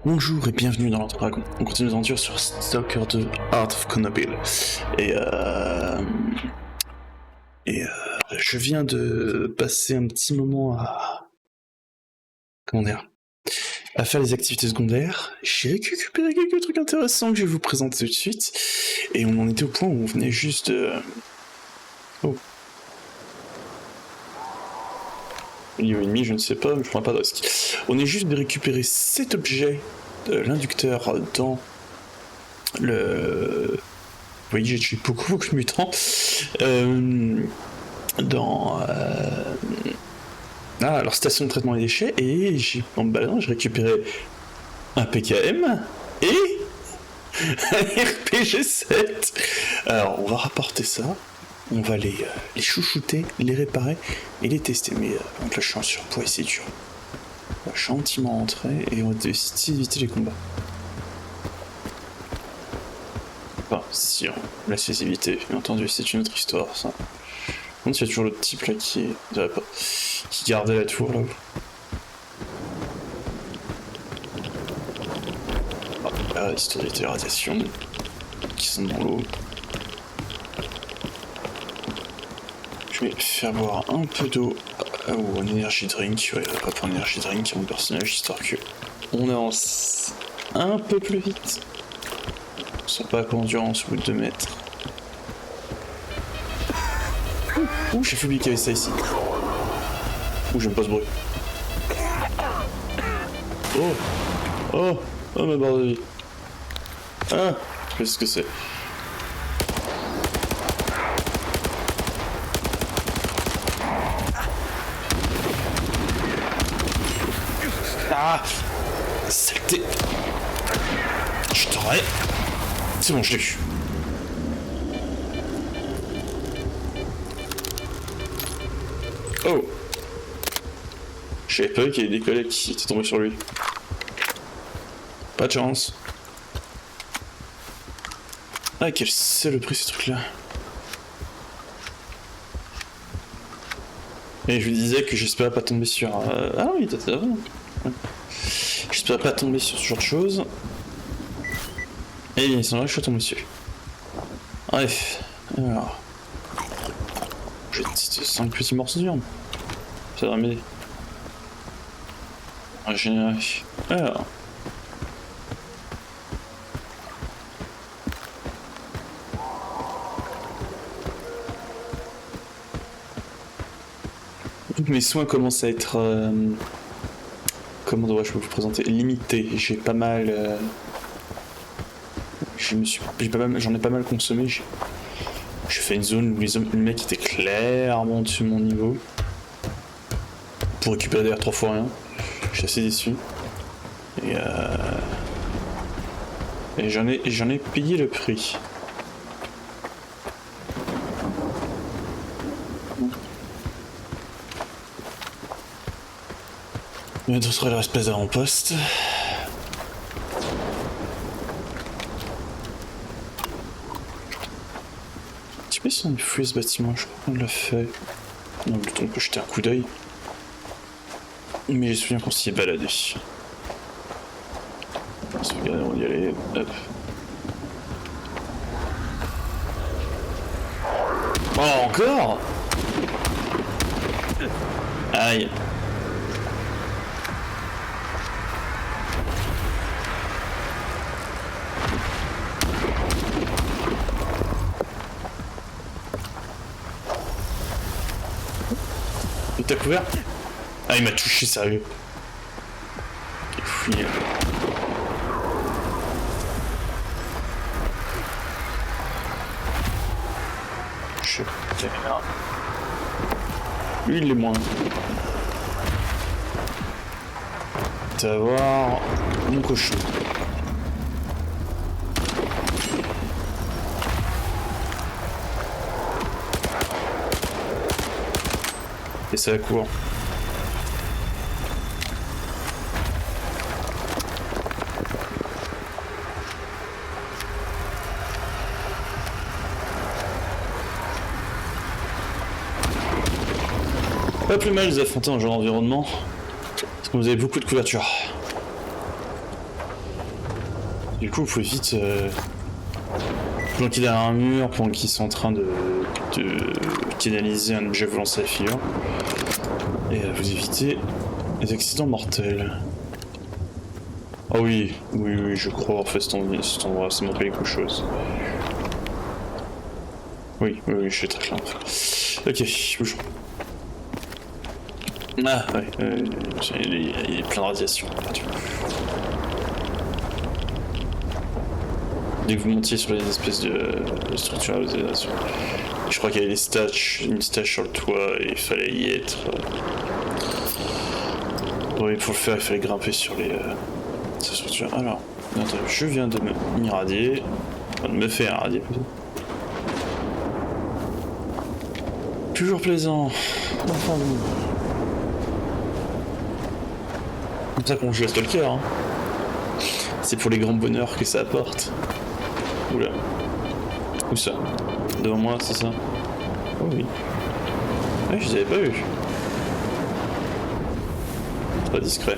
Bonjour et bienvenue dans notre dragon. On continue nos aventures sur Stalker 2 Art of Konobil. Et je viens de passer un petit moment à... Comment dire, à faire les activités secondaires. J'ai récupéré quelques trucs intéressants que je vais vous présenter tout de suite. Et on en était au point où on venait juste de... Oh. Niveau ennemi, je ne sais pas, mais je prends pas de risque. On est juste de récupérer cet objet, l'inducteur, dans le... Vous voyez, j'ai tué beaucoup de mutants. Alors station de traitement des déchets, et en me baladant, j'ai récupéré un PKM et un RPG-7. Alors, on va rapporter ça, on va les chouchouter, les réparer et les tester. Mais donc là, je suis en surpoids et c'est dur. On va gentiment rentrer et on va essayer d'éviter les combats. Enfin, si on laisse les éviter, bien entendu, c'est une autre histoire, ça. Par contre, il y a toujours l'autre type là qui gardait la tour là. Là, histoire d'éviter les radiations qui sont dans l'eau. Je vais faire boire un peu d'eau ou un energy drink. Ouais, pas pour un energy drink à mon personnage, histoire que on avance un peu plus vite. On sent pas l'endurance au bout de 2 mètres. Ouh, j'ai fait oublier qu'il y avait ça ici. Ouh, j'aime pas ce bruit. Oh, ma barre de vie. Ah, je sais ce que c'est. Ah, saleté. Je t'aurais. C'est bon, je l'ai eu. Oh! Je savais pas qu'il y avait des collègues qui étaient tombés sur lui. Pas de chance. Ah, quel saloperie ces trucs-là. Et je lui disais que j'espérais pas tomber sur... Ah oui, t'as raison. Ouais. J'espérais pas tomber sur ce genre de choses. Et bien, ils sont là, je suis tombé dessus. Bref. Alors... J'ai 5 petits morceaux de viande. Ça va m'aider. Régénérer. Alors. Mes soins commencent à être... comment devrais-je vous présenter? Limités. J'ai pas mal... J'en ai pas mal consommé. J'ai fait une zone où les mecs étaient clairement au-dessus de mon niveau. Pour récupérer d'ailleurs 3 fois rien. Je suis assez déçu. Et j'en ai payé le prix. Mais d'autres il reste place d'avant-poste. Je sais pas si on a fouillé ce bâtiment, je crois qu'on l'a fait. Non, le temps on peut jeter un coup d'œil. Mais je me souviens qu'on s'y est baladé. On va y aller, hop. Oh, encore? Aïe. Il t'a couvert? Ah, il m'a touché, sérieux. Quel fouillé. Je... Lui, il l'est moins. Tu vas voir mon cochon. Et ça court. Pas plus mal de les affronter dans ce genre d'environnement, parce que vous avez beaucoup de couverture. Du coup, il faut vite planquer derrière un mur pendant qu'ils sont en train de canaliser un objet volant sa figure. Et vous évitez les accidents mortels. Ah oui, je crois avoir fait cet endroit, ça m'a rappelé quelque chose. Oui, je suis très clair. Ok, bougeons. Ah, ouais, il y a plein de radiation. Dès que vous montiez sur les espèces de structures à radiation, je crois qu'il y avait une stache sur le toit et il fallait y être. Oui, pour le faire, il fallait grimper sur ces structures. Alors, attends, je viens de m'irradier. Enfin, de me faire irradier plutôt. Toujours plaisant. Enfin bon. C'est comme ça qu'on joue à Stalker. Hein. C'est pour les grands bonheurs que ça apporte. Oula. Où ça? Devant moi, c'est ça? Oh oui. Ouais, je les avais pas vus. C'est pas discret.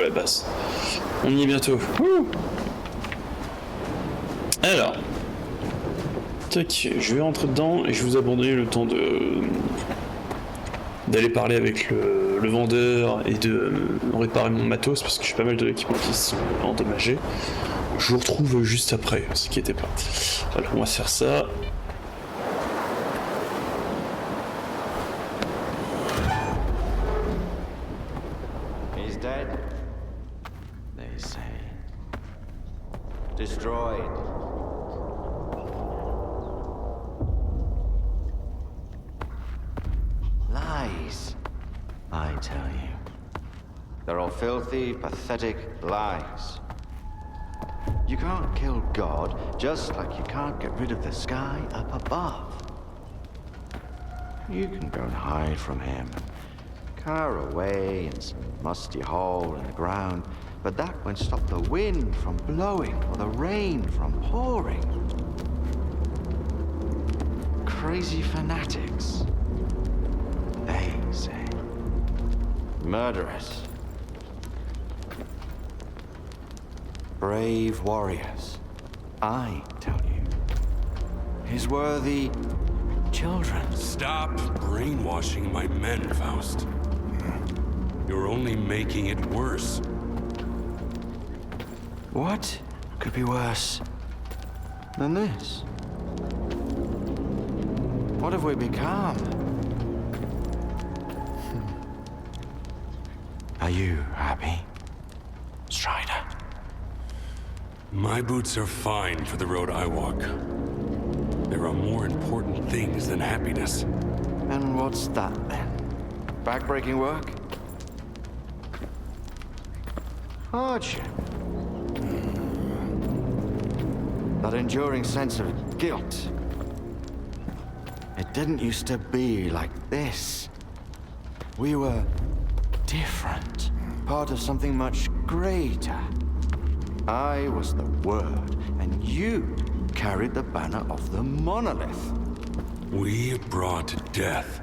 La basse. On y est bientôt. Ouh. Alors. Tac, je vais rentrer dedans et je vais vous abandonner le temps d'aller parler avec le vendeur et de réparer mon matos parce que j'ai pas mal d'équipements qui sont endommagés. Je vous retrouve juste après, ne vous inquiétez pas. Alors on va faire ça. He's dead, they say. Destroyed. Lies, I tell you. They're all filthy, pathetic lies. You can't kill God, just like you can't get rid of the sky up above. You can go and hide from him, cower away in some musty hole in the ground, but that won't stop the wind from blowing or the rain from pouring. Crazy fanatics, they say. Murderers. Brave warriors, I tell you. His worthy children. Stop brainwashing my men, Faust. You're only making it worse. What could be worse than this? What have we become? Are you happy, Strider? My boots are fine for the road I walk. There are more important things than happiness. And what's that then? Backbreaking work? Hardship? That enduring sense of guilt. It didn't used to be like this. We were different, part of something much greater. I was the Word, and you carried the banner of the monolith. We brought death.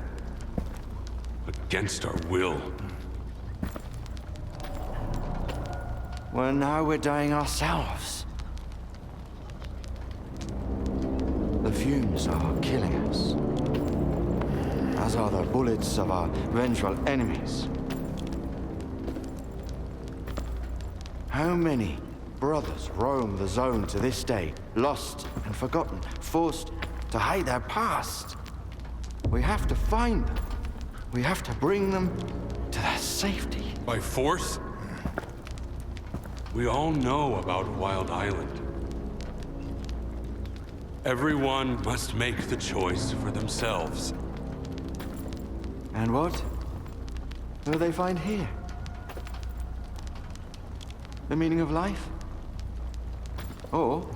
Against our will. Well, now we're dying ourselves. The fumes are killing us, as are the bullets of our vengeful enemies. How many brothers roam the zone to this day, lost and forgotten, forced to hide their past? We have to find them. We have to bring them to their safety. By force? We all know about Wild Island. Everyone must make the choice for themselves. And what will they find here? The meaning of life? Or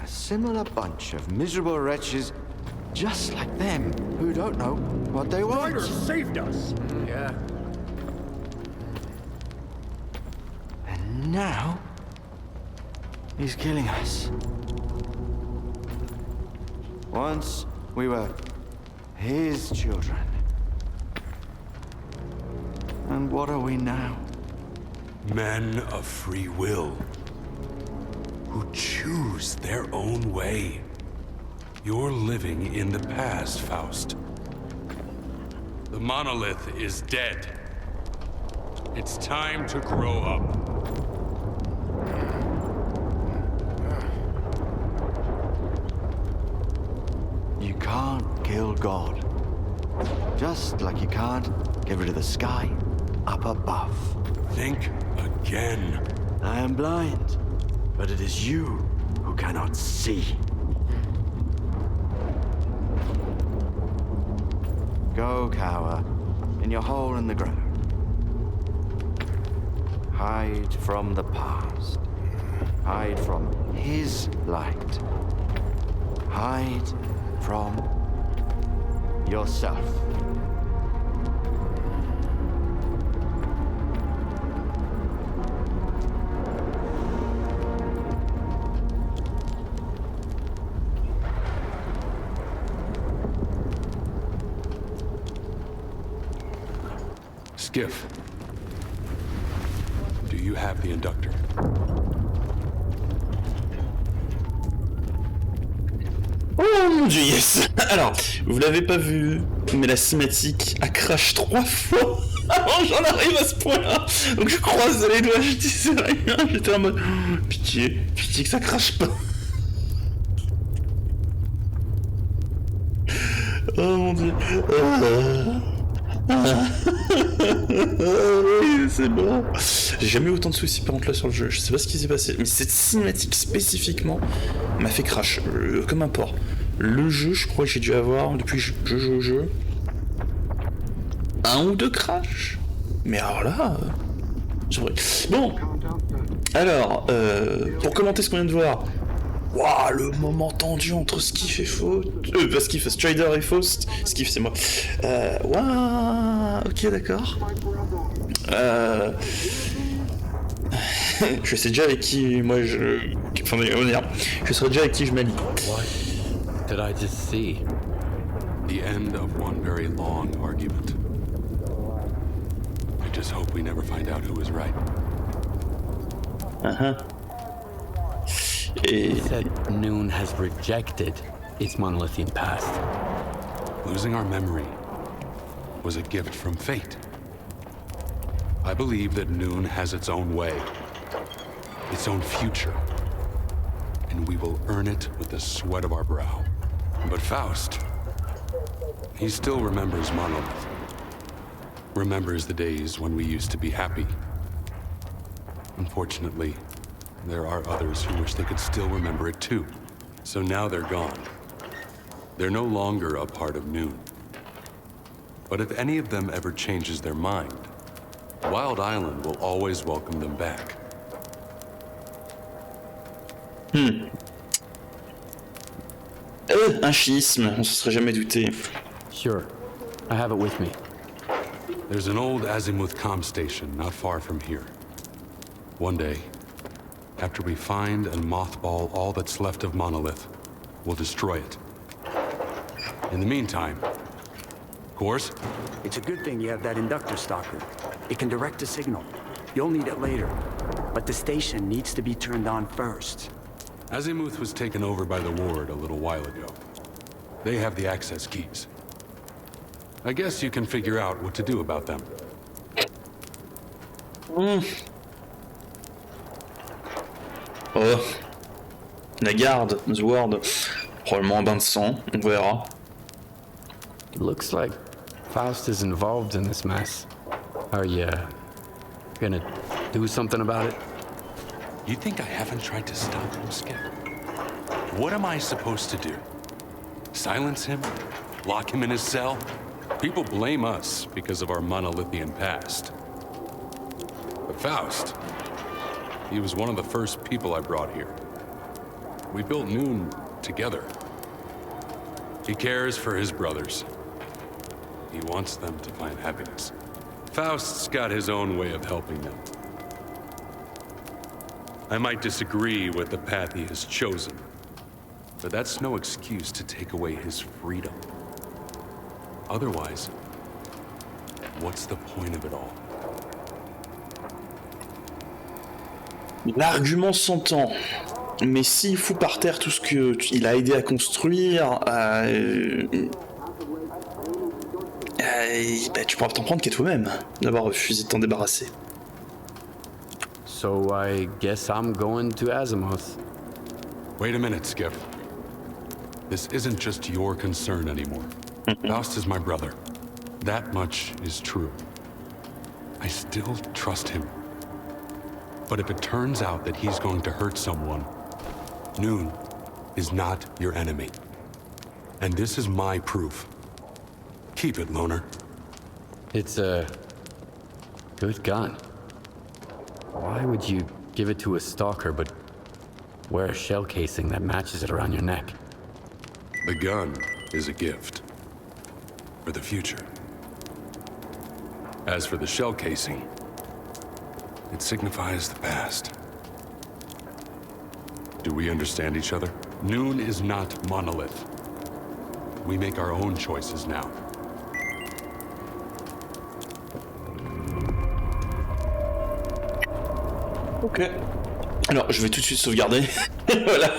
a similar bunch of miserable wretches just like them who don't know what they want? Strider saved us! Yeah. And now he's killing us. Once We were his children. And what are we now? Men of free will, who choose their own way. You're living in the past, Faust. The monolith is dead. It's time to grow up. You can't kill God. Just like you can't get rid of the sky up above. Think again. I am blind, but it is you who cannot see. Go cower in your hole in the ground. Hide from the past. Hide from his light. Hide from yourself. Skiff. Do you have the inductor? Oh mon dieu, yes. Alors, vous l'avez pas vu, mais la cinématique a crash 3 fois avant j'en arrive à ce point-là. Donc je croise les doigts, je disais rien, j'étais en mode pitié, pitié que ça crache pas. Oh mon dieu. Oui, c'est bon. J'ai jamais eu autant de soucis par contre là sur le jeu. Je sais pas ce qui s'est passé, mais cette cinématique spécifiquement m'a fait crash, comme un porc. Le jeu, je crois que j'ai dû avoir depuis que je joue au jeu 1 ou 2 crash. Mais alors là, c'est vrai. Bon, alors pour commenter ce qu'on vient de voir. Waouh, le moment tendu entre Skiff et Faust. Pas Skiff, Strider et Faust. Skiff, c'est moi. Waouh, ok, d'accord. Je sais déjà avec qui moi je. Enfin, je saurais déjà avec qui je m'allie. What did I just see? The end of one very long argument. I just hope we never find out who was right. He said Noon has rejected its monolithian past. Losing our memory was a gift from fate. I believe that Noon has its own way, its own future, and we will earn it with the sweat of our brow. But Faust, he still remembers Monolith. Remembers the days when we used to be happy. Unfortunately, there are others who wish they could still remember it too. So now they're gone. They're no longer a part of Noon. But if any of them ever changes their mind, Wild Island will always welcome them back. Un schisme, on se serait jamais douté. Sure, I have it with me. There's an old Azimuth comm station not far from here. One day, after we find and mothball all that's left of Monolith, we'll destroy it. In the meantime, Course? It's a good thing you have that inductor, Stalker. It can direct a signal. You'll need it later. But the station needs to be turned on first. Azimuth was taken over by the Ward a little while ago. They have the access keys. I guess you can figure out what to do about them. Oh. La garde, The Ward. Probablement un bain de sang, on verra. It looks like Faust is involved in this mess. Are you gonna do something about it? You think I haven't tried to stop him, Skip? What am I supposed to do? Silence him? Lock him in his cell? People blame us because of our monolithian past. But Faust, he was one of the first people I brought here. We built Noon together. He cares for his brothers. He wants them to find happiness. Faust's got his own way of helping them. I might disagree with the path he has chosen, But that's no excuse to take away his freedom. Otherwise, what's the point of it all? L'argument s'entend. Mais s'il fout par terre tout ce qu'il a aidé à construire, bah, tu pourras t'en prendre qu'à toi-même d'avoir refusé de t'en débarrasser. So I guess I'm going to Azimuth. Wait a minute, Skip. This isn't just your concern anymore. Faust is my brother. That much is true. I still trust him. But if it turns out that he's going to hurt someone, Noon is not your enemy. And this is my proof. Keep it, Loner. It's a good gun. Why would you give it to a stalker but wear a shell casing that matches it around your neck? The gun is a gift. For the future. As for the shell casing, it signifies the past. Do we understand each other? Noon is not Monolith. We make our own choices now. Ok. Alors, je vais tout de suite sauvegarder. Voilà.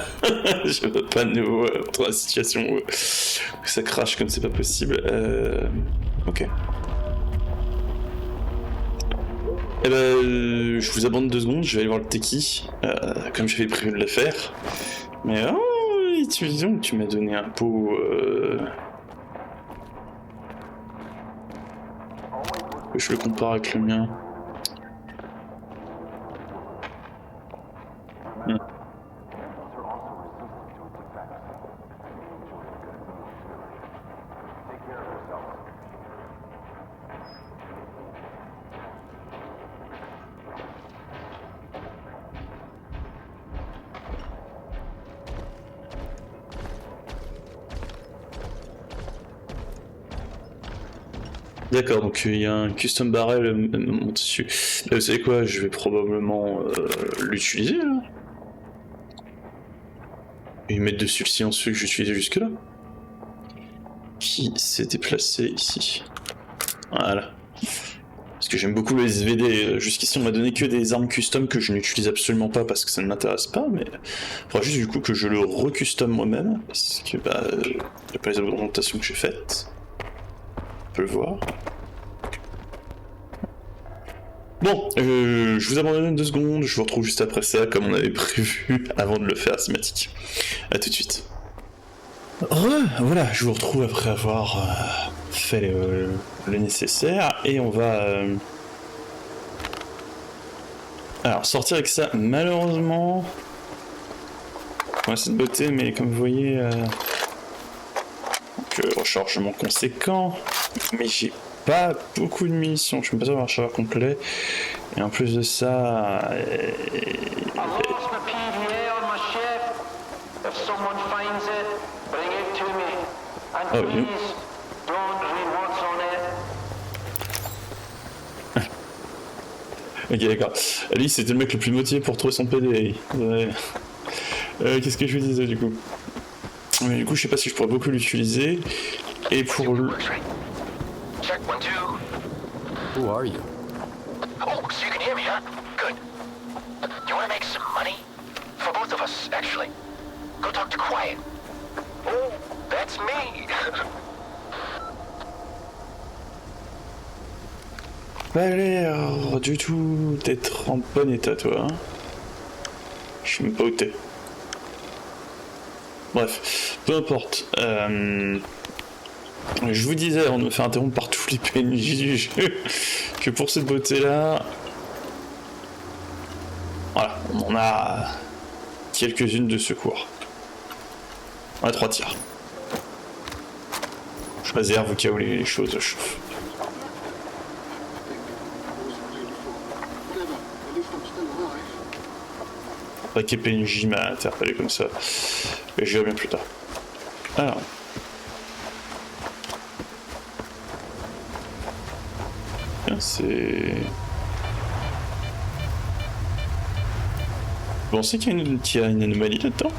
Je veux pas de nouveau dans la situation où ça crache comme c'est pas possible. Ok. Eh ben, je vous abandonne 2 secondes, je vais aller voir le Teki, comme j'avais prévu de le faire. Mais oh, tu m'as donné un pot. Que je le compare avec le mien. D'accord, donc il y a un custom barrel monté dessus. Vous savez quoi, je vais probablement l'utiliser là. Et mettre dessus le silencieux que j'utilisais jusque là. Qui s'est déplacé ici. Voilà. Parce que j'aime beaucoup le SVD. Jusqu'ici on m'a donné que des armes custom que je n'utilise absolument pas parce que ça ne m'intéresse pas, mais il faudra juste du coup que je le recustom moi-même. Parce que bah, il n'y a pas les augmentations que j'ai faites. On peut le voir. Bon, je vous abandonne 2 secondes, je vous retrouve juste après ça, comme on avait prévu avant de le faire cinématique. A tout de suite. Voilà, je vous retrouve après avoir fait le nécessaire, et on va... Alors, sortir avec ça, malheureusement... Ouais, c'est de beauté, mais comme vous voyez... Donc, rechargement conséquent, mais j'ai pas beaucoup de munitions, je suis même pas sûr d'avoir un rechargeur complet, et en plus de ça... Oh, oui. Ok, d'accord. Lui, c'était le mec le plus motivé pour trouver son PD. Ouais. Qu'est-ce que je vous disais du coup? Mais du coup, je sais pas si je pourrais beaucoup l'utiliser. Et pour le... Who are you? Oh, so you can hear me, huh? Good. You want to make some money? For both of us, actually. Go talk to Quiet. Oh, that's me. Pas l'air du tout d'être en bon état, toi. Hein. Je sais même pas où t'es. Bref, peu importe. Je vous disais, on me fait interrompre par tous les PNJ du jeu, que pour cette beauté-là... Voilà, on en a quelques-unes de secours. On a 3 tirs. Je réserve au cas où les choses chauffent. Pas que PNJ m'a interpellé comme ça, et je verrai bien plus tard. Alors... C'est... Vous pensez qu'il y a une anomalie là-dedans?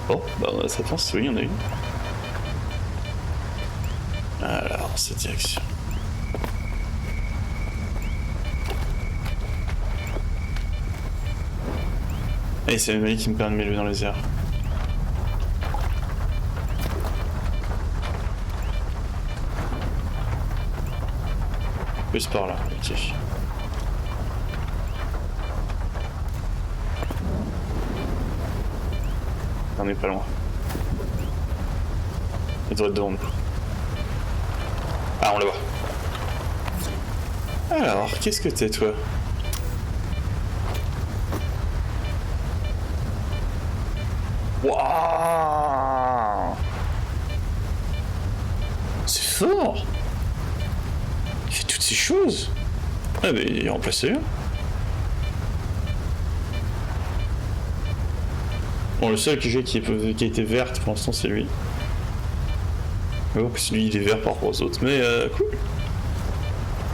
Oh, bah ça pense, oui, il y en a une. Alors, cette direction. Et c'est le mec qui me permet de m'élever dans les airs. Plus par là, ok. On est pas loin. Il doit être devant nous. Ah, on le voit. Alors, qu'est-ce que t'es, toi? Waouh! C'est fort! Il fait toutes ces choses! Ah, mais il est remplacé là. Bon, le seul que j'ai qui a été verte pour l'instant, c'est lui. Mais bon, parce que lui, il est vert par rapport aux autres. Mais cool!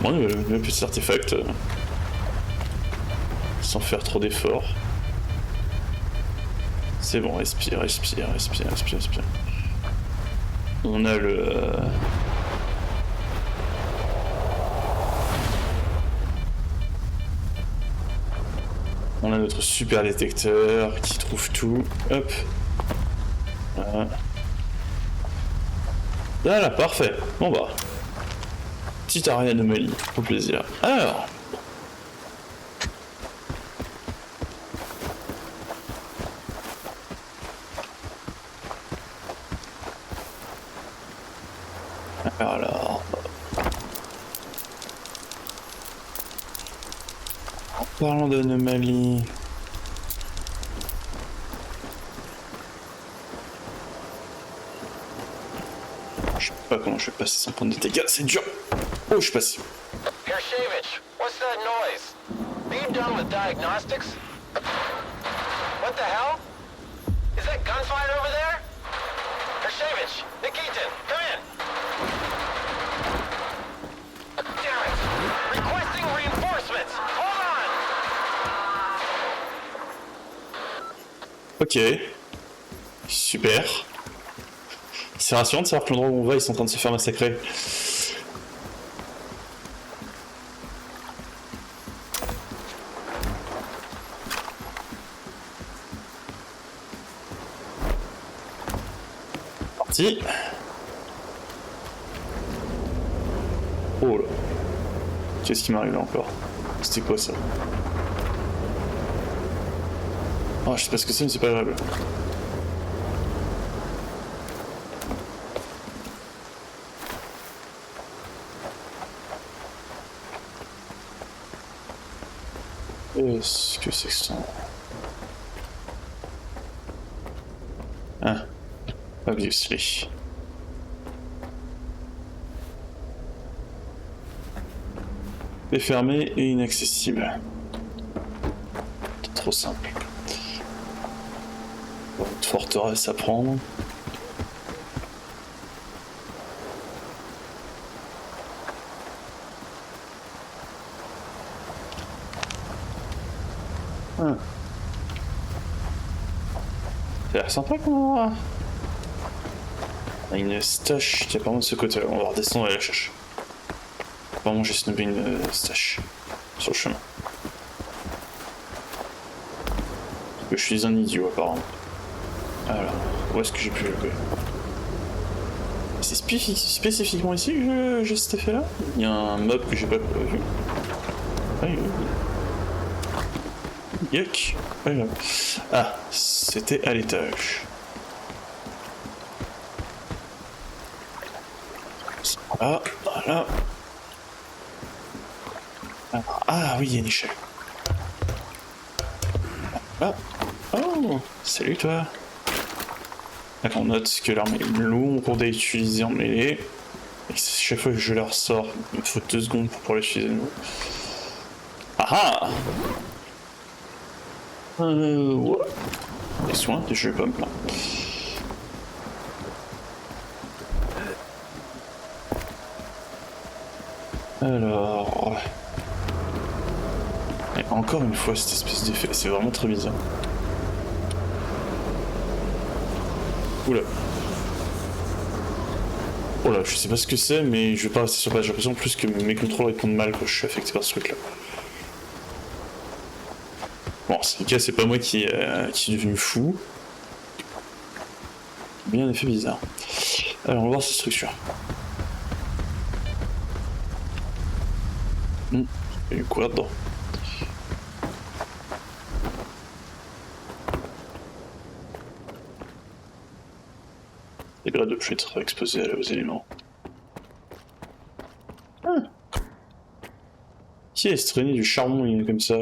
Bon, le petit artefact. Sans faire trop d'efforts. C'est bon, respire, respire, respire, respire, respire. On a le... On a notre super détecteur qui trouve tout. Hop. Voilà. Voilà, parfait. Bon bah. Petite arène anomalie, pour plaisir. Alors. Parlons d'anomalie. Je sais pas comment je vais passer sans prendre des dégâts, c'est dur. Oh, je suis passé. Hershevich, what's that noise? Are you done with diagnostics? What the hell? Is that gunfire over there? Hershevich, Nikitin, come in. Damn it! Requesting reinforcements! Hold on! Ok. Super. C'est rassurant de savoir que l'endroit où on va, ils sont en train de se faire massacrer. Parti. Oh là. Qu'est-ce qui m'arrive là encore? C'était quoi ça? Oh, je sais pas ce que c'est, mais c'est pas grave. Qu'est-ce que c'est que ça? Ah, obviously. C'est fermé et inaccessible. C'est trop simple. Bon, une forteresse à prendre. Ah. Ça a l'air sympa comme endroit. On a une stache qui est apparemment de ce côté-là. On va redescendre et la chercher. Apparemment j'ai snobé une stache sur le chemin. Parce que je suis un idiot apparemment. Alors, où est-ce que j'ai pu jouer? C'est spécifiquement ici que j'ai cet effet-là? Il y a un mob que j'ai pas vu. Ah, yuck. Ah, c'était à l'étage. Ah, voilà. Ah oui, il y a une échelle. Ah, oh, salut toi. D'accord, on note que l'arme est longue pour d'utiliser en mêlée. Et chaque fois que je la ressors, il me faut 2 secondes pour pouvoir l'utiliser de nouveau. Ah ah. Ouais. Des soins, je vais pas me plaindre. Alors... Et encore une fois cette espèce d'effet, c'est vraiment très bizarre. Oula. Oh là, je sais pas ce que c'est, mais je vais pas rester sur place. J'ai l'impression plus que mes contrôles répondent mal quand je suis affecté par ce truc-là. Bon, c'est le cas, c'est pas moi qui suis devenu fou. Mais il y a un effet bizarre. Alors, on va voir cette structure. Il y a eu quoi là-dedans? Les grades de pluie être exposés aux éléments. Qui est traîné du charbon il est comme ça?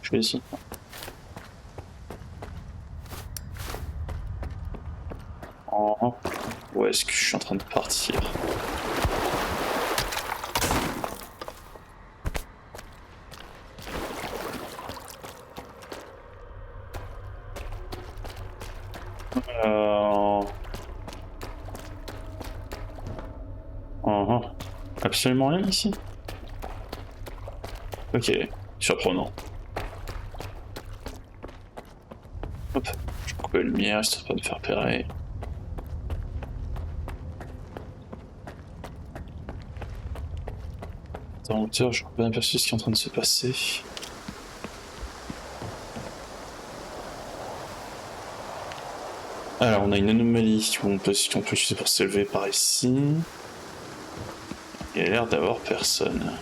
Je vais ici. Oh. Où est-ce que je suis en train de partir? Absolument rien ici. Ok, surprenant. Hop, je vais couper la lumière, histoire de pas me faire repérer. En hauteur, je n'ai pas aperçu ce qui est en train de se passer. Alors, on a une anomalie qu'on peut utiliser pour s'élever par ici. Il y a l'air d'avoir personne.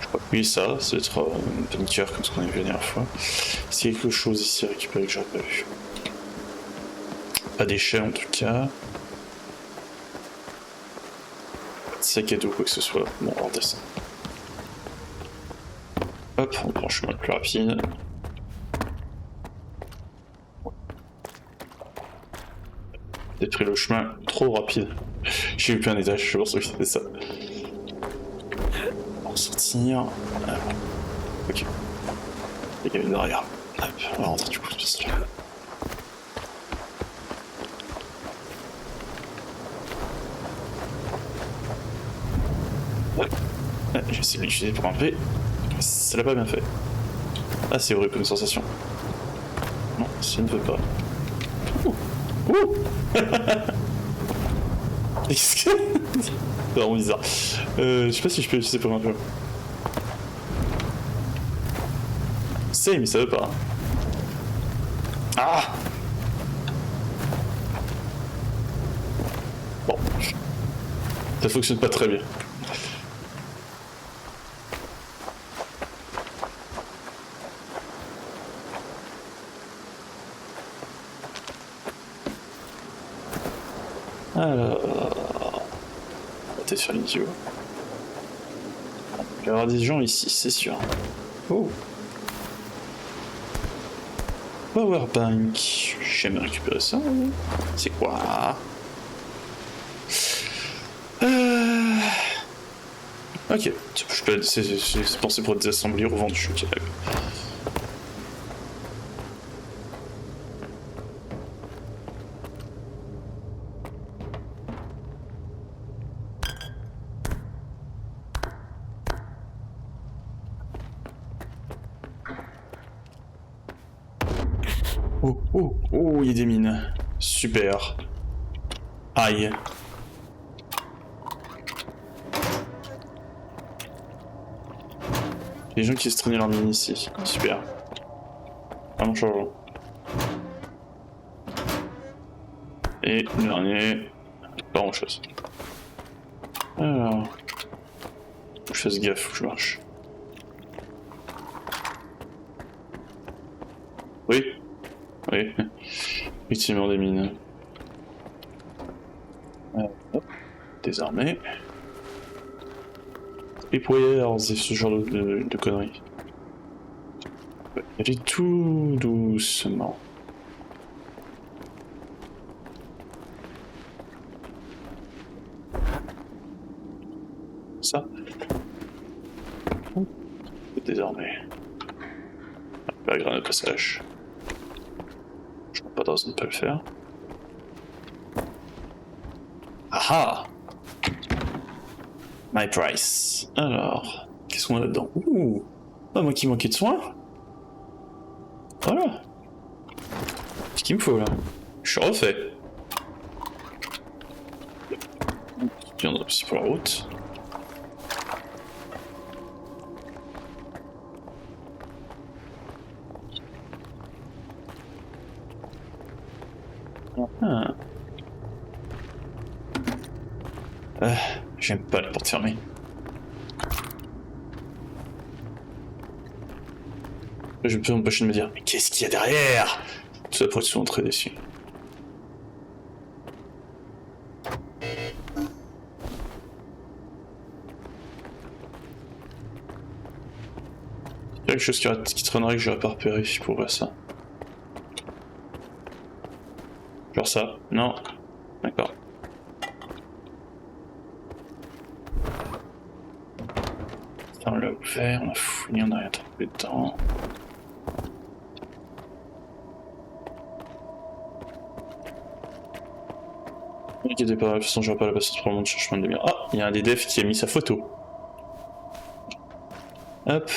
Je crois que oui, ça doit être une bunker comme ce qu'on a vu la dernière fois. Est-ce qu'il y a quelque chose ici à récupérer que j'aurais pas vu? Pas d'échelle en tout cas. Pas de sac à dos, quoi que ce soit. Bon, on redescend. Hop, on prend le chemin le plus rapide. J'ai pris le chemin trop rapide. J'ai eu plein d'étages, je pense que c'était ça. On va sortir. Ok. Les gamins derrière. Hop, on va rentrer du coup, c'est là. J'ai essayé de l'utiliser pour grimper. Ça l'a pas bien fait. Ah, c'est horrible comme sensation. Non, ça ne veut pas. Ouh. Ouh. Qu'est-ce que... C'est vraiment bizarre. Je sais pas si je peux l'utiliser pour grimper. C'est, mais ça veut pas. Ah. Bon. Ça fonctionne pas très bien. Alors... On va peut-être faire l'idiot. Il va y avoir des gens ici, c'est sûr. Oh! Powerbank. J'ai jamais récupéré ça. C'est quoi? Ok. Je peux... C'est pensé pour désassembler ou revendre. Ok, d'accord. Oh, oh, oh, il y a des mines. Super. Aïe. Il y a des gens qui se traînaient leurs mines ici. Super. Vraiment changeant. Et le dernier, pas grand chose. Alors. Faut que je fasse gaffe, faut que je marche. Oui. Oui. Effectivement des mines. Hop. Désarmé. Et pour y aller, ce genre de conneries. Allez tout doucement. Ça. Désormais. La grenade de passage. Je n'ai pas de raison de ne pas le faire. Ah ah! My price. Alors, qu'est-ce qu'on a là-dedans? Ouh, ah, moi qui manquais de soins. Voilà. Ce qu'il me faut là. Je suis refait. Il y en a aussi pour la route. Ah. J'aime pas les portes fermées. Je peux m'empêcher de me dire, mais qu'est-ce qu'il y a derrière? Tout ça pour être souvent très déçu. Il y a quelque chose qui traînerait que j'aurais pas repéré si je pourrais ça. Genre ça? Non. D'accord. On l'a ouvert, on a fouillé, on n'a rien trouvé dedans. Ne inquiétez pas, de toute façon j'aurai pas la patience pour le monde de changement de lumière. Ah, il y a un des devs qui a mis sa photo. Hop.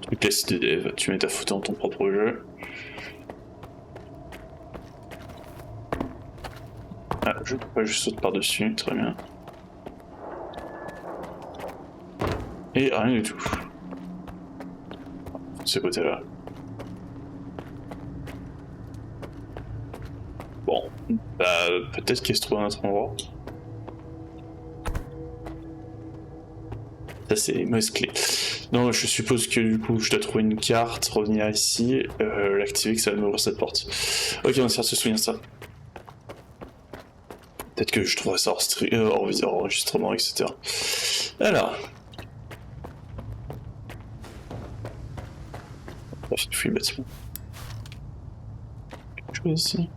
Truc classique de dev, tu mets ta photo dans ton propre jeu. Ah, je peux pas juste sauter par-dessus, très bien. Et rien du tout. De ce côté-là. Bon, bah peut-être qu'il se trouve à un autre endroit. Ça c'est mauvaise clé. Non, je suppose que du coup je dois trouver une carte, revenir ici, l'activer, que ça va m'ouvrir cette porte. Ok, on essaie de se souvenir de ça. Peut-être que je trouverai ça hors enregistrement, etc. Alors. On va fouiller le bâtiment. Quelque chose ici.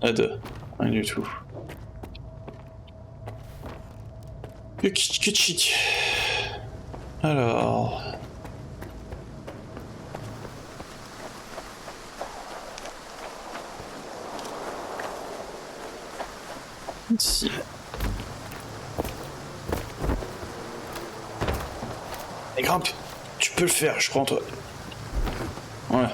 Rien du tout. Que chic. Alors. Ici. Et grimpe, tu peux le faire, je crois en toi. Voilà.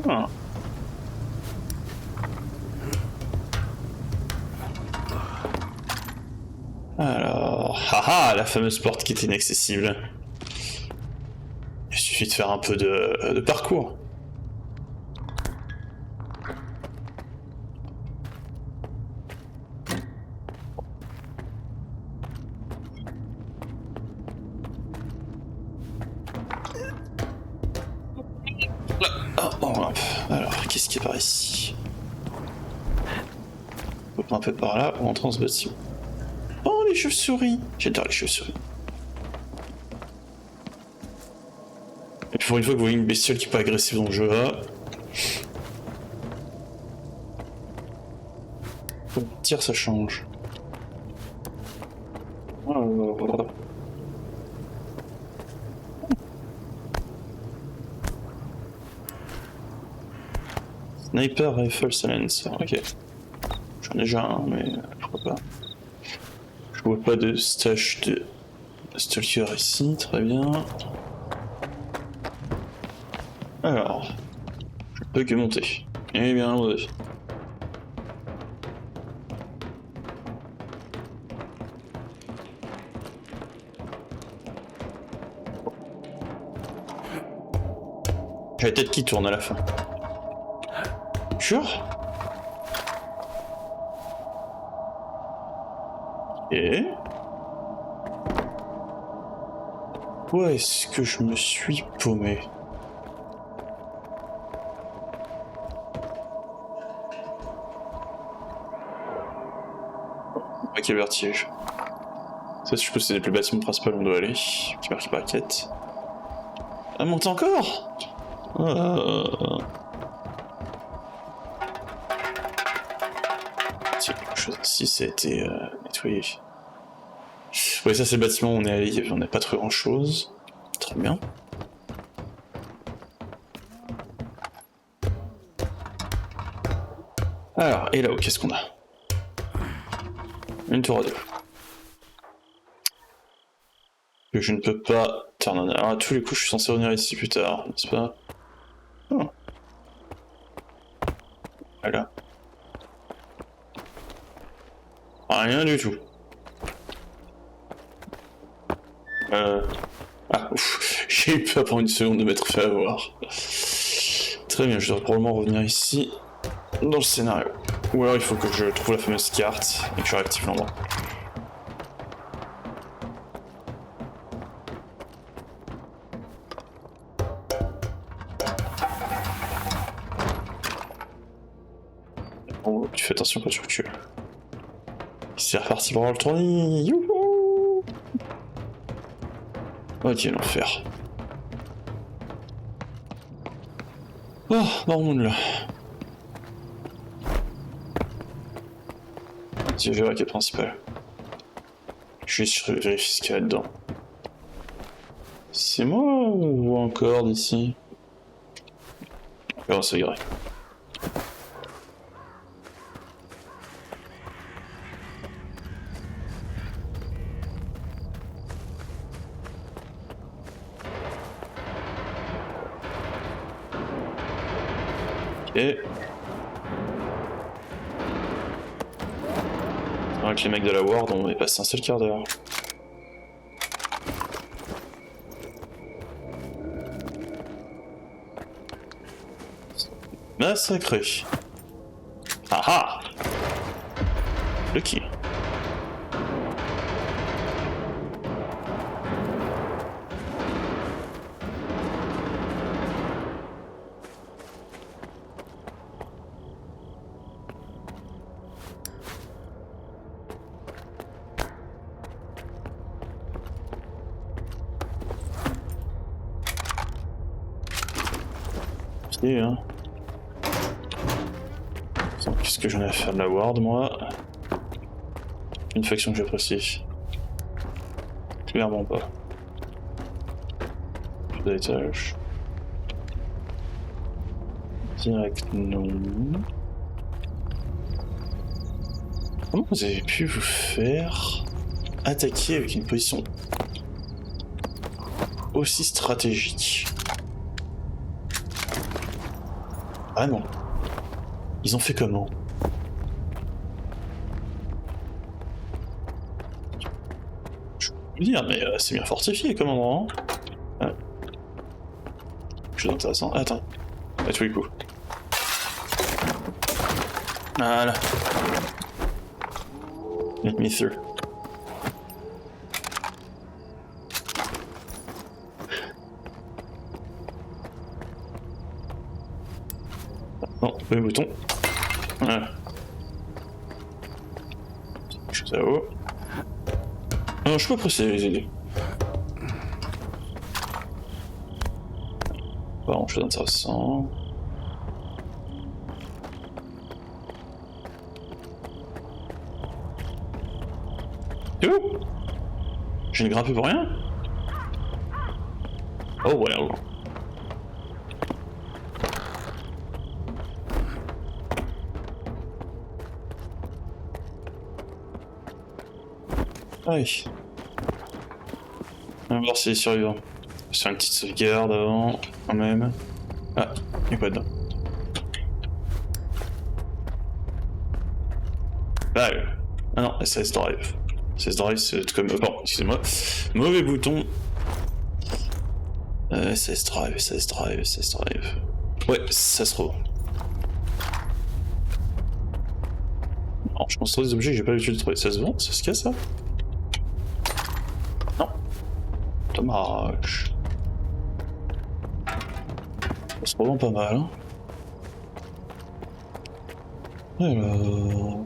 Ah. Alors, haha, la fameuse porte qui est inaccessible. Il suffit de faire un peu de parcours. Alors, qu'est-ce qu'il y a par ici? On peut un peu par là ou entrer dans ce bâtiment. Oh, les chauves-souris! J'adore les chauves-souris. Et puis pour une fois que vous voyez une bestiole qui est pas agressive dans le jeu là... Pour le tir, ça change. Sniper Rifle Silencer, ok. J'en ai déjà un, mais pourquoi pas. Je vois pas de stash de stalker ici, très bien. Alors, je peux que monter. Eh bien, allons-y. J'ai la tête qui tourne à la fin. Jure? Et où est-ce que je me suis paumé? Ok, vertige. Ça, je suppose que c'est le bâtiment principal où on doit aller, qui marque par la quête. Ah, monte encore? Si quelque chose ici, ça a été nettoyé. Oui, ça c'est le bâtiment où on est allé, on n'a pas trouvé grand chose. Très bien. Alors, et là-haut, qu'est-ce qu'on a? Une tour à 2. Que je ne peux pas turn on. Alors, à tous les coups, je suis censé revenir ici plus tard, n'est-ce pas? Oh. Voilà. Rien du tout. Ah, ouf. J'ai eu peur pendant une seconde de m'être fait avoir. Très bien, je dois probablement revenir ici, dans le scénario. Ou alors il faut que je trouve la fameuse carte et que je réactive l'endroit. Oh, tu fais attention quand tu recules. C'est reparti pour le tournée. Youhou! Ok, l'enfer. Oh, Normoon là. C'est le racket principal. Je vérifie ce qu'il y a dedans. C'est moi ou encore d'ici? Oh, c'est gré. Ok. Avec les mecs de la Ward, on est passé un seul quart d'heure. Massacré. Ah ah! Lucky. Hein. Qu'est-ce que j'en ai à faire de la Ward, moi? Une faction que j'apprécie. Clairement pas. Plus d'étage. Direct, non. Comment vous avez pu vous faire attaquer avec une position aussi stratégique? Ah non. Ils ont fait comment? Je peux dire, mais c'est bien fortifié comme endroit. Hein. Chose intéressante. Attends. À tous les coups. Voilà. Let me through. Non, le bouton. Voilà. Je suis à haut. Non, je peux procéder les aider. Pas grand chose d'intéressant. C'est où? Je n'ai grimpé pour rien? Oh well. Oui. On va voir si les survivants. Je vais faire une petite sauvegarde avant, quand même. Ah, il n'y a pas dedans. Bah, ah non, SS Drive. SS Drive, c'est comme. Pardon, excusez-moi. Mauvais bouton. SS Drive, SS Drive, SS Drive. Ouais, ça se trouve. Alors, je pense sur des objets que j'ai pas l'habitude de trouver. Ça se vend? Ça se casse, ça? Non. Dommage. Ça se revend pas mal, hein. Alors...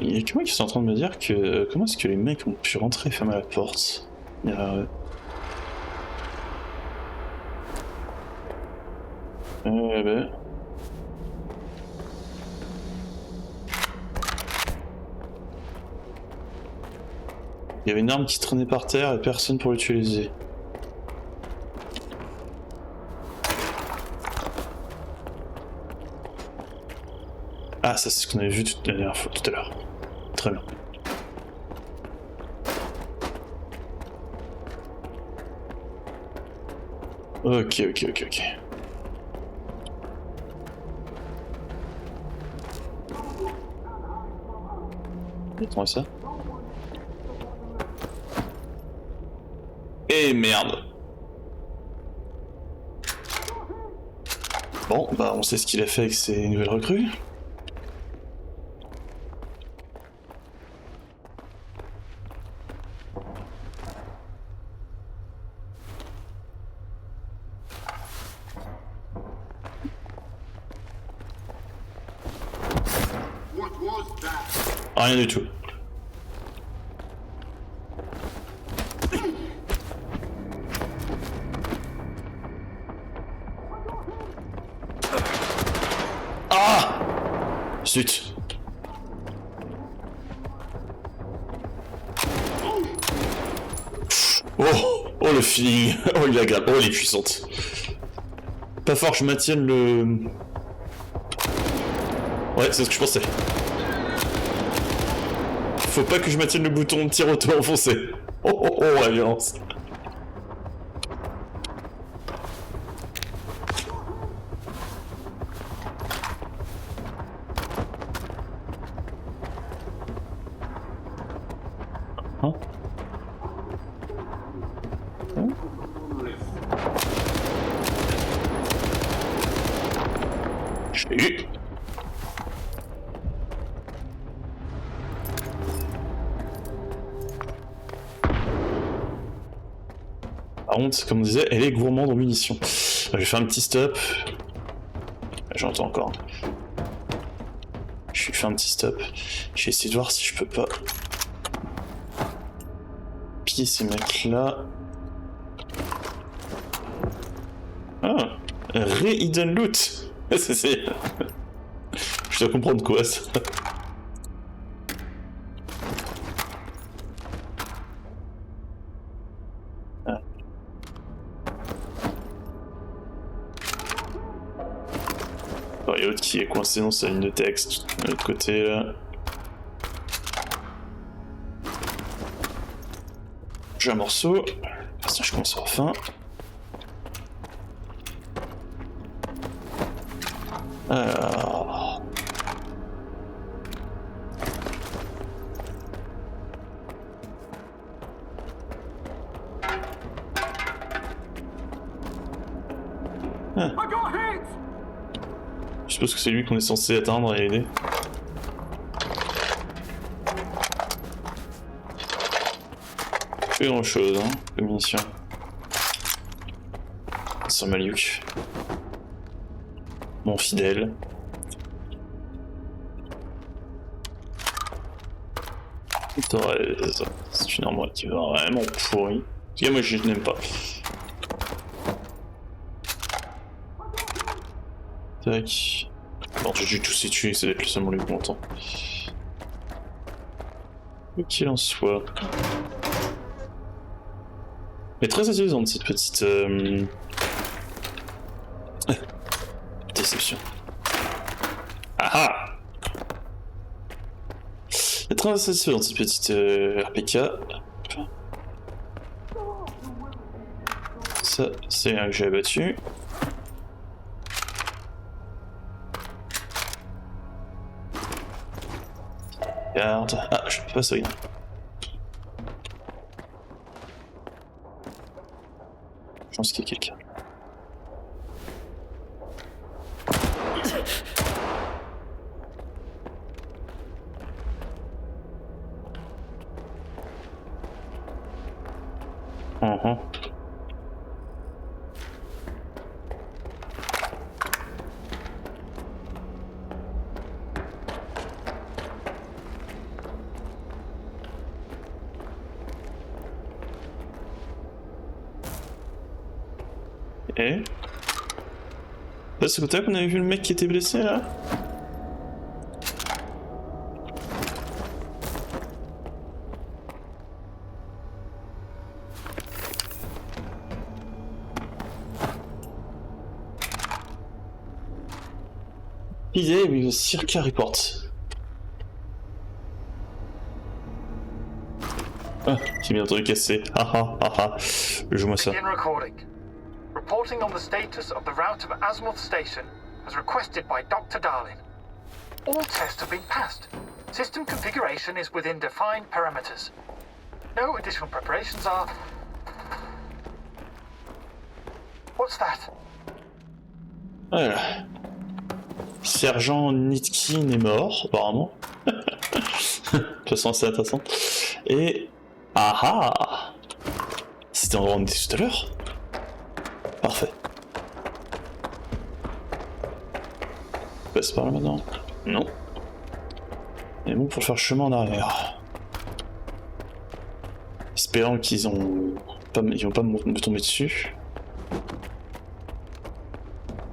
Il y a que moi qui sont en train de me dire que... comment est-ce que les mecs ont pu rentrer et fermer la porte? Ben... Il y avait une arme qui traînait par terre et personne pour l'utiliser. Ah, ça c'est ce qu'on avait vu la dernière fois, tout à l'heure. Très bien. Ok. Attends ça. Eh merde. Bon, bah on sait ce qu'il a fait avec ses nouvelles recrues. Rien du tout. Ah! Zut. Oh le feeling. Oh il est agréable. Oh elle est puissante. Pas fort que je maintienne le... Ouais, c'est ce que je pensais. Faut pas que je maintienne le bouton de tir auto enfoncé. Oh la violence. Hein? J'ai eu. Par contre, comme on disait, elle est gourmande en munitions. Je vais faire un petit stop. J'entends encore. Je vais faire un petit stop. Je vais essayer de voir si je peux pas piller ces mecs-là. Ah, Re-Hidden Loot. C'est... Je dois comprendre quoi ça. Il y a l'autre qui est coincé dans sa ligne de texte de l'autre côté là. J'ai un morceau. Ça, je commence à avoir faim. Alors... Je suppose que c'est lui qu'on est censé atteindre et aider. Plus grand chose, hein, comme munitions. Sans Maliuk. Mon fidèle. Thorez. C'est une armoire qui va vraiment pourrie. En tout cas, moi je n'aime pas. Tac. Bon, j'ai dû tous les tuer, ça va être le seul lui longtemps. Quoi qu'il en soit. Mais très satisfaisante cette petite... déception. Ah ah! C'est très satisfaisante cette petite RPK. Ça, c'est un que j'ai abattu. Garde. Ah, je peux pas sauver. Je pense qu'il y a quelqu'un. Et... Là, c'est côté qu'on avait vu le mec qui était blessé, là? PA with Circa report. Ah, j'ai bien entendu casser. Ah ah ah ah. Joue-moi ça. Begin recording. Reporting on the status of the route of Azimuth Station, as requested by Dr. Darlin. All tests have been passed. System configuration is within defined parameters. No additional preparations are... What's that? Voilà. Sergent Nitkin est mort, apparemment. De toute façon, c'est intéressant. Et... Ah ah! C'était en rendez tout à l'heure? Parfait. On passe par là maintenant? Non. Et bon pour faire le chemin en arrière. Espérant qu'ils vont pas me tomber dessus.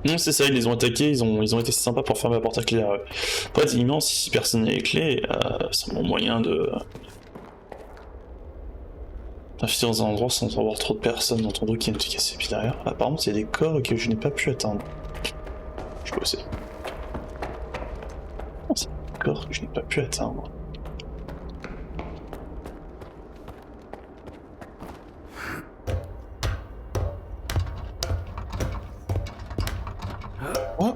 Non, c'est ça, ils les ont attaqués, ils ont été sympas pour fermer la porte à clé. Après, techniquement, si personne n'a les clés, c'est mon moyen de... d'infiltrer dans un endroit sans avoir trop de personnes dans ton dos qui viennent te casser. Puis derrière, apparemment, il y a des corps que je n'ai pas pu atteindre. Je peux aussi. Non, c'est des corps que je n'ai pas pu atteindre. Oh.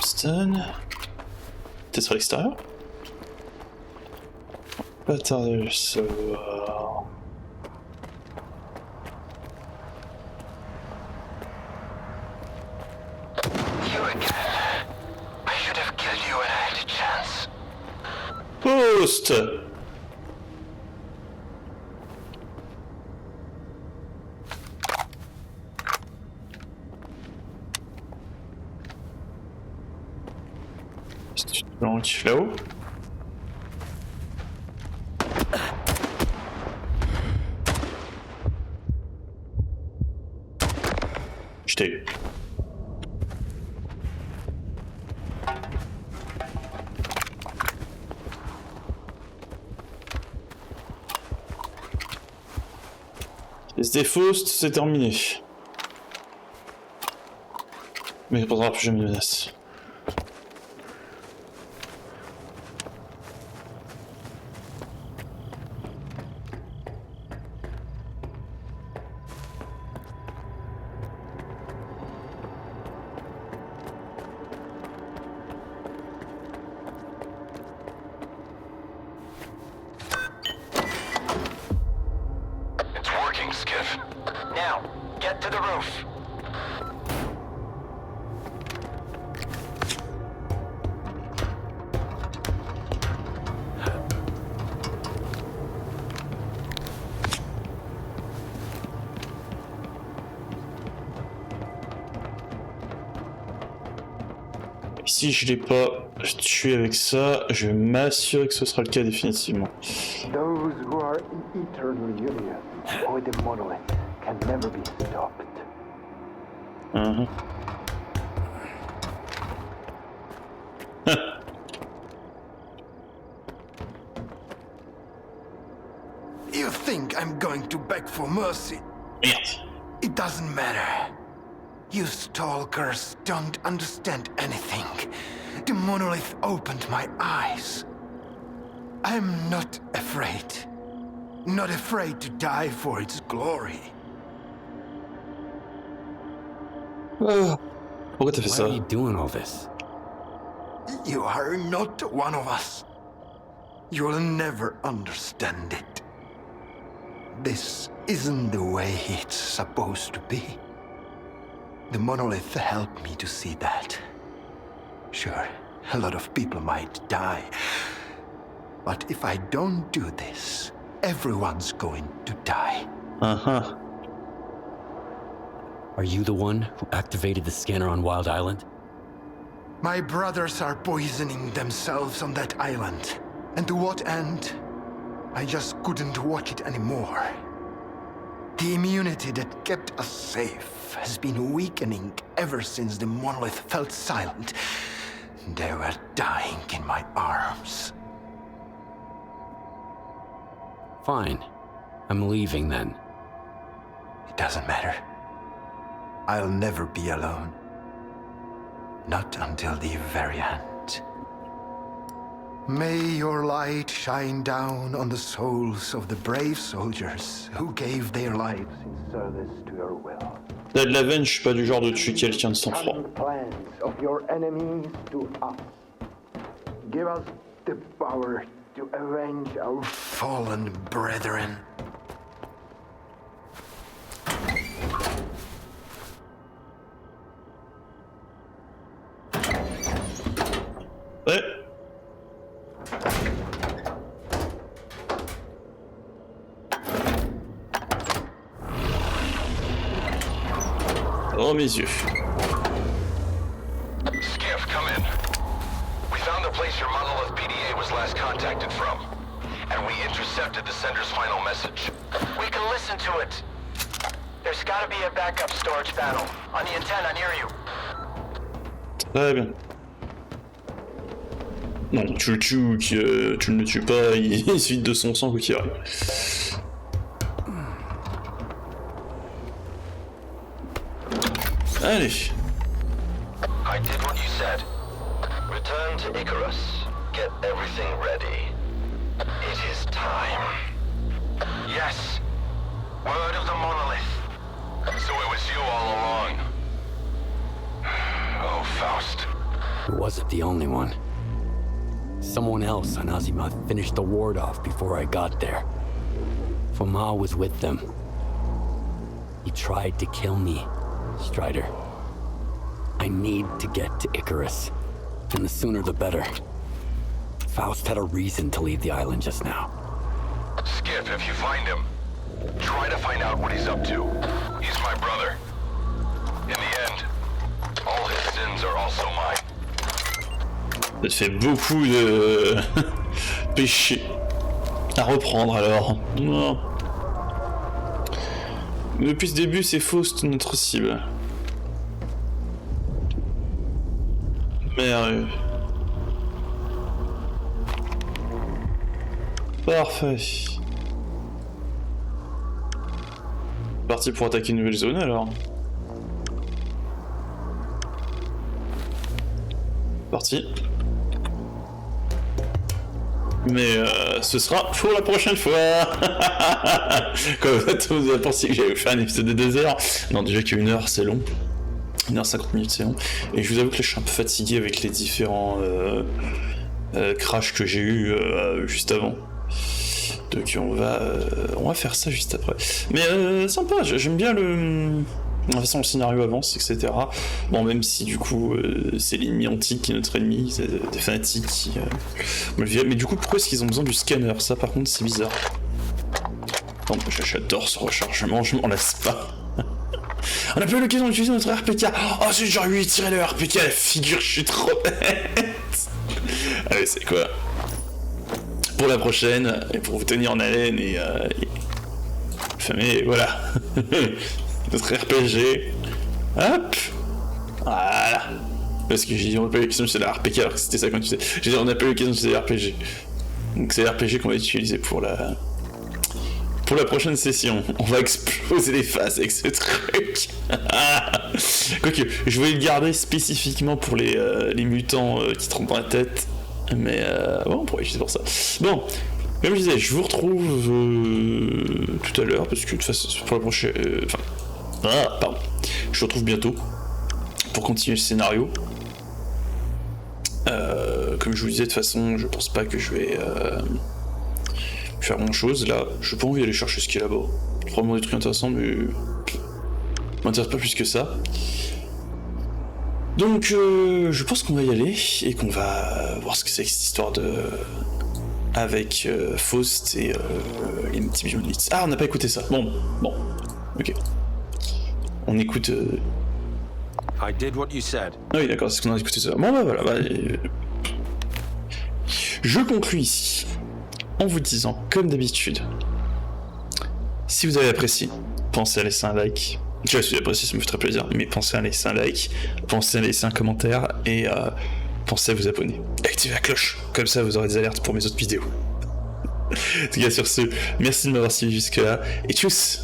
Stun. T'es sur l'extérieur? Pas tarder de le savoir. You again. I should have killed you when I had a chance. Post! Donc là-haut. Je t'ai eu. SD Faust, c'est terminé. Mais il ne posera plus jamais de menace. Now, get to the roof. Si je l'ai pas tué avec ça, je vais m'assurer que ce sera le cas définitivement. Those who are in eternal union with the monolith can never be stopped. You think I'm going to beg for mercy? Merde. It doesn't matter. You stalkers don't understand anything. The monolith opened my eyes. I'm not afraid. Not afraid to die for its glory. Pourquoi t'as fait Why ça? are you doing all this? You are not one of us. You'll never understand it. This isn't the way it's supposed to be. The monolith helped me to see that. Sure, a lot of people might die. But if I don't do this, everyone's going to die. Are you the one who activated the scanner on Wild Island? My brothers are poisoning themselves on that island. And to what end? I just couldn't watch it anymore. The immunity that kept us safe has been weakening ever since the monolith felt silent. They were dying in my arms. Fine. I'm leaving then. It doesn't matter. I'll never be alone. Not until the very end. May your light shine down on the souls of the brave soldiers who gave their lives in service to your will. Là, de la veine, je suis pas du genre de tuer quelqu'un de sang-froid. Cunning plans of your enemies to us. Give us the power to avenge our Fallen brethren. Ouais. Oh mes yeux. Skiff, come in. We found the place your Monolith PDA was last contacted from, and we intercepted the sender's final message. We can listen to it. There's gotta be a backup storage panel on the antenna near you. Très bien. Non, tu le tues ou que tu ne le tues pas, il se vide de son sang quoi qu'il arrive. Allez. I did what you said. Return to Icarus. Get everything ready. It is time. Yes. Word of the Monolith. So it was you all along. Oh, Faust. It wasn't the only one. Someone else on Azimuth finished the ward off before I got there. Foma was with them. He tried to kill me, Strider. I need to get to Icarus, and the sooner the better. Faust had a reason to leave the island just now. Skip, if you find him, try to find out what he's up to. He's my brother. In the end, all his sins are also mine. Ça te fait beaucoup de péchés à reprendre alors. Non. Depuis ce début, c'est Faust notre cible. Merveilleux. Parfait. Parti pour attaquer une nouvelle zone alors. Parti. Mais ce sera pour la prochaine fois. Comme vous avez pensé que j'allais faire un épisode de 2 heures. Non, déjà qu'une heure c'est long. 1h50 minutes c'est long. Et je vous avoue que là je suis un peu fatigué avec les différents crashs que j'ai eu juste avant. Donc on va faire ça juste après. Mais sympa, j'aime bien la façon le scénario avance, etc. Bon, même si du coup c'est l'ennemi antique qui est notre ennemi, c'est des fanatiques qui... Mais du coup, pourquoi est-ce qu'ils ont besoin du scanner? Ça par contre c'est bizarre. Non, j'adore ce rechargement, je m'en lasse pas. On n'a pas eu l'occasion d'utiliser notre RPK. Oh, si j'aurais eu tiré le RPK à la figure, je suis trop bête. Allez, c'est quoi? Pour la prochaine, et pour vous tenir en haleine et mais voilà. Notre RPG. Hop. Voilà. Parce que j'ai dit on n'a pas eu l'occasion d'utiliser la RPK alors que c'était ça quand tu sais. J'ai dit on n'a pas eu l'occasion d'utiliser la RPG. Donc c'est RPG qu'on va utiliser pour la prochaine session. On va exploser les faces avec ce truc. Quoique, je voulais le garder spécifiquement pour les mutants qui trompent dans la tête. Mais bon, on pourrait utiliser pour ça. Bon, comme je disais, je vous retrouve tout à l'heure, parce que de toute façon, pour la prochaine... pardon. Je vous retrouve bientôt pour continuer le scénario. Comme je vous disais, de toute façon, je pense pas que je vais faire grand chose. Là, je peux envie d'aller chercher ce qui est là-bas. Probablement des trucs intéressants, mais m'intéresse pas plus que ça. Donc, je pense qu'on va y aller et qu'on va voir ce que c'est que cette histoire avec Faust et les petits monolithes. Ah, on n'a pas écouté ça. Bon, ok. On écoute. I did what you said. Ah oui, d'accord, c'est ce qu'on a écouté ça. Bon, bah voilà. Je conclue ici en vous disant, comme d'habitude, Si vous avez apprécié, pensez à laisser un like. Si vous avez apprécié, ça me fait très plaisir, mais pensez à laisser un like, pensez à laisser un commentaire et pensez à vous abonner. Activez la cloche, comme ça vous aurez des alertes pour mes autres vidéos. En tout cas, sur ce, merci de m'avoir suivi jusque-là et tchuss!